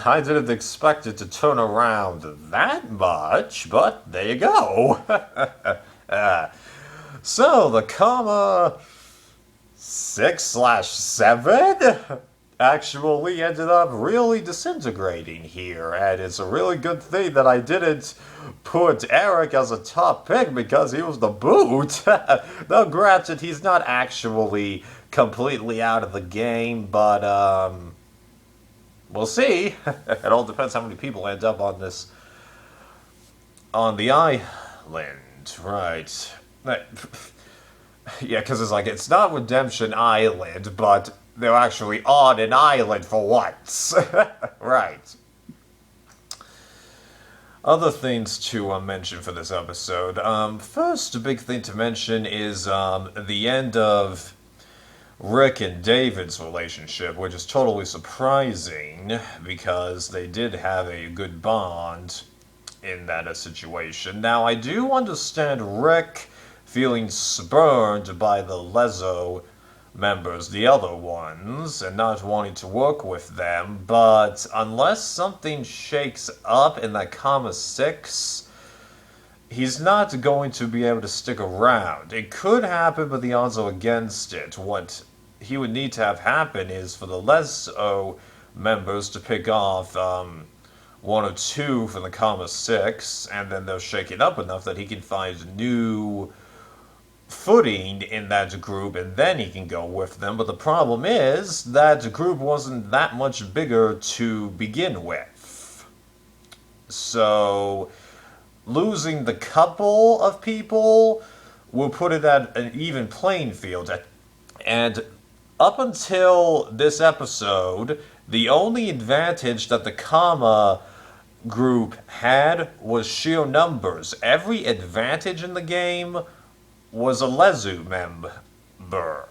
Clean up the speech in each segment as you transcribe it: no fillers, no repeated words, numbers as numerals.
I didn't expect it to turn around that much, but there you go. Uh, so, the comma 6/7 actually ended up really disintegrating here, and it's a really good thing that I didn't put Eric as a top pick because he was the boot. Now, granted, he's not actually completely out of the game, but we'll see. It all depends how many people end up on the island, right? Yeah, because it's not Redemption Island, but they're actually on an island for once. Right. Other things to mention for this episode. First, a big thing to mention is the end of Rick and David's relationship, which is totally surprising because they did have a good bond in that situation. Now, I do understand Rick feeling spurned by the Lezo members, the other ones, and not wanting to work with them, but unless something shakes up in that comma 6, he's not going to be able to stick around. It could happen, but the odds are against it. What he would need to have happen is for the Lezo members to pick off one or two from the comma 6, and then they'll shake it up enough that he can find new footing in that group, and then he can go with them. But the problem is that group wasn't that much bigger to begin with. So losing the couple of people will put it at an even playing field. And up until this episode, the only advantage that the comma group had was sheer numbers. Every advantage in the game was a Lezu member.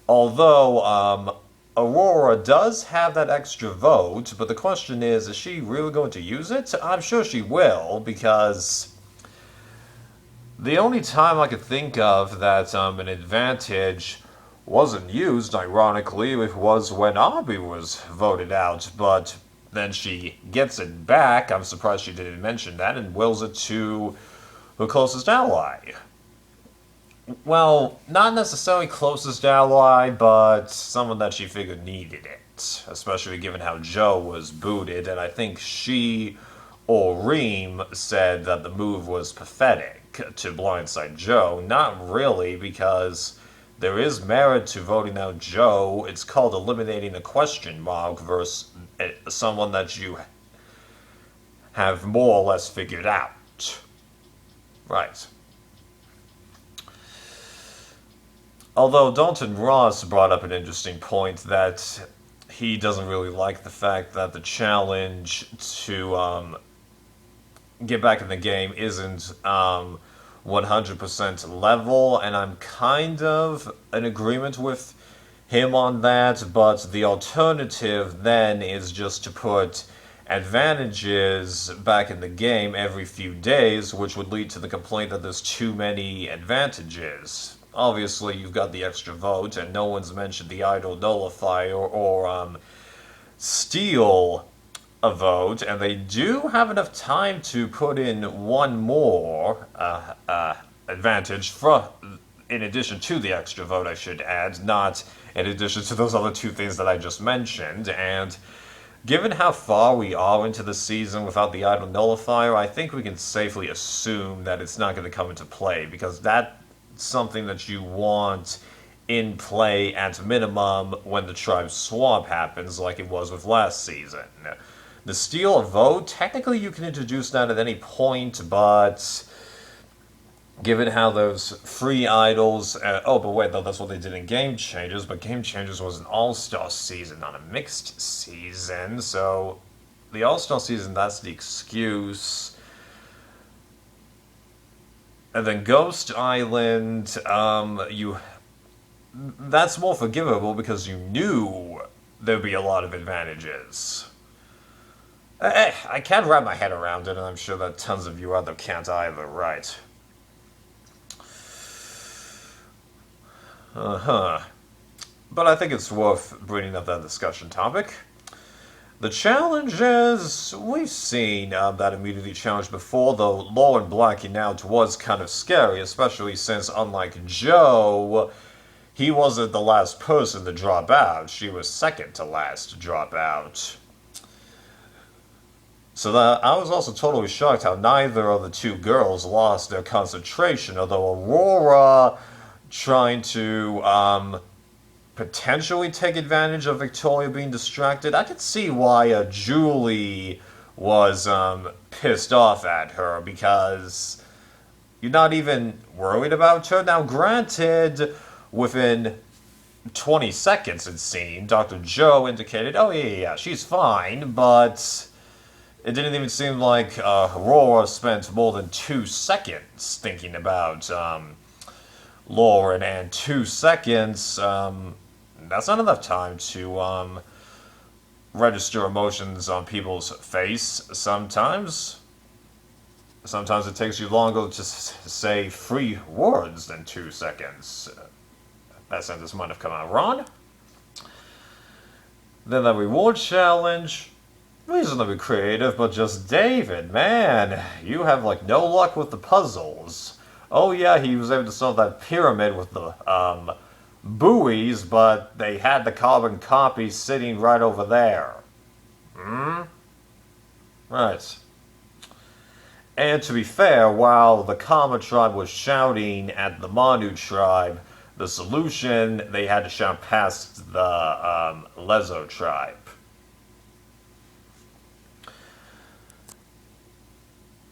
Although Aurora does have that extra vote, but the question is she really going to use it? I'm sure she will, because the only time I could think of that an advantage wasn't used, ironically, it was when Abby was voted out, but then she gets it back. I'm surprised she didn't mention that, and wills it to her closest ally. Well, not necessarily closest ally, but someone that she figured needed it. Especially given how Joe was booted, and I think she or Reem said that the move was pathetic to blindside Joe. Not really, because there is merit to voting out Joe. It's called eliminating a question mark versus someone that you have more or less figured out. Right. Although Dalton Ross brought up an interesting point that he doesn't really like the fact that the challenge to get back in the game isn't 100% level, and I'm kind of in agreement with him on that, but the alternative then is just to put advantages back in the game every few days, which would lead to the complaint that there's too many advantages. Obviously, you've got the extra vote, and no one's mentioned the idle nullifier or steal a vote, and they do have enough time to put in one more advantage in addition to the extra vote, I should add, not in addition to those other two things that I just mentioned. And given how far we are into the season without the idle nullifier, I think we can safely assume that it's not going to come into play, because that's something that you want in play at minimum when the tribe swap happens, like it was with last season. The steal a vote, technically you can introduce that at any point, but given how those free idols... but wait, though, that's what they did in Game Changers, but Game Changers was an all-star season, not a mixed season, so the all-star season, that's the excuse. And then Ghost Island, that's more forgivable because you knew there'd be a lot of advantages. I can't wrap my head around it, and I'm sure that tons of you other can't either, right? But I think it's worth bringing up that discussion topic. The challenges, we've seen that immunity challenge before, though Lauren blacking out was kind of scary, especially since, unlike Joe, he wasn't the last person to drop out. She was second to last to drop out. So that, I was also totally shocked how neither of the two girls lost their concentration, although Aurora trying to potentially take advantage of Victoria being distracted. I could see why Julie was pissed off at her because you're not even worried about her. Now, granted, within 20 seconds, it seemed, Dr. Joe indicated, oh, yeah, she's fine, but it didn't even seem like Aurora spent more than 2 seconds thinking about Lauren, and 2 seconds, that's not enough time to register emotions on people's face sometimes. Sometimes it takes you longer to say 3 words than 2 seconds. That sentence might have come out wrong. Then the reward challenge. Reasonably creative, but just David, man, you have like no luck with the puzzles. Oh yeah, he was able to solve that pyramid with the buoys, but they had the carbon copy sitting right over there. Right. And to be fair, while the Kama tribe was shouting at the Manu tribe, the solution, they had to shout past the Lezo tribe.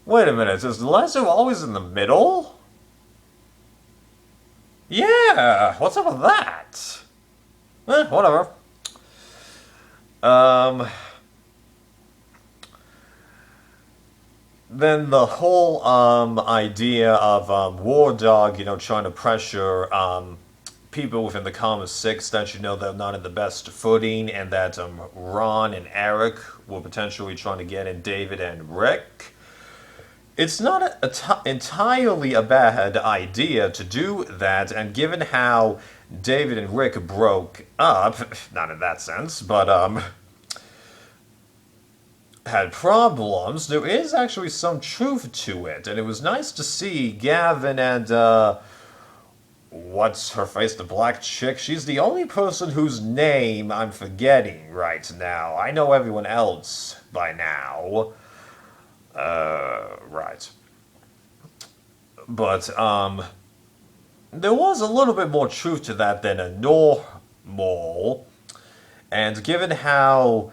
Wait a minute, is Lezo always in the middle? Yeah, what's up with that? Whatever. Then the whole idea of War Dog, trying to pressure people within the Kama 6 that they're not in the best footing, and that Ron and Eric were potentially trying to get in David and Rick. It's not entirely a bad idea to do that, and given how David and Rick broke up, not in that sense, but had problems, there is actually some truth to it, and it was nice to see Gavin and, what's her face, the black chick? She's the only person whose name I'm forgetting right now. I know everyone else by now. Right. But, there was a little bit more truth to that than a normal, and given how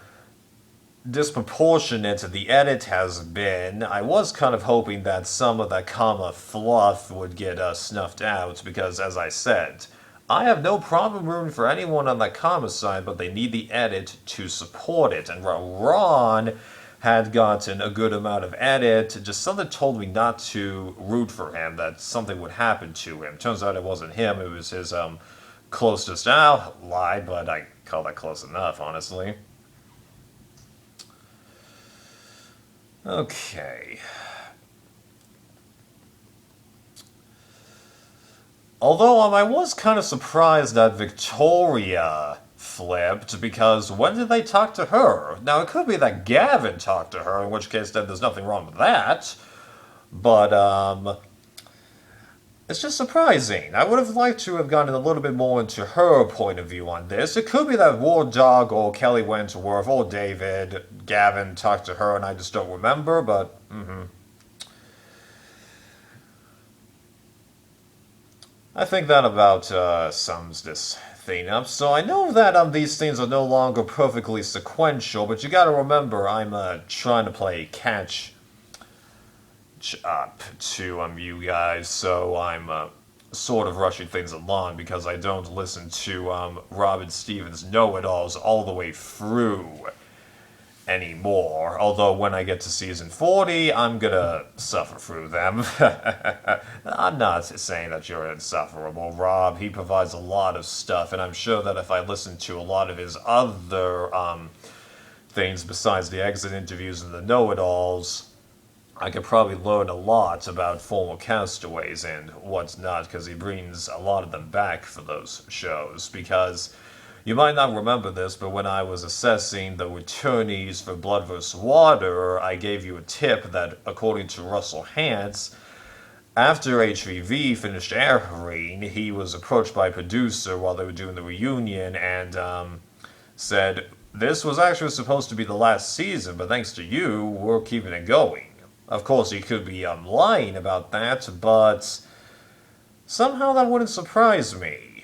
disproportionate the edit has been, I was kind of hoping that some of that Kama fluff would get snuffed out, because, as I said, I have no problem rooting for anyone on that Kama side, but they need the edit to support it, and Ron had gotten a good amount of edit, just something told me not to root for him, that something would happen to him. Turns out it wasn't him, it was his closest ally, but I call that close enough, honestly. Okay. Although I was kind of surprised that Victoria flipped, because when did they talk to her? Now, it could be that Gavin talked to her, in which case then there's nothing wrong with that. But, it's just surprising. I would have liked to have gotten a little bit more into her point of view on this. It could be that War Dog or Kelly Wentworth or David, Gavin talked to her and I just don't remember, but, I think that about sums this thing up. So I know that these things are no longer perfectly sequential, but you gotta remember I'm trying to play catch up to you guys, so I'm sort of rushing things along because I don't listen to Robin Stevens' know-it-alls all the way through anymore. Although when I get to season 40, I'm gonna suffer through them. I'm not saying that you're insufferable, Rob. He provides a lot of stuff, and I'm sure that if I listen to a lot of his other things besides the exit interviews and the know-it-alls, I could probably learn a lot about former castaways and what's not, because he brings a lot of them back for those shows. Because You might not remember this, but when I was assessing the returnees for Blood vs. Water, I gave you a tip that, according to Russell Hantz, after HVV finished airing, he was approached by a producer while they were doing the reunion and said, "This was actually supposed to be the last season, but thanks to you, we're keeping it going." Of course, he could be lying about that, but somehow that wouldn't surprise me.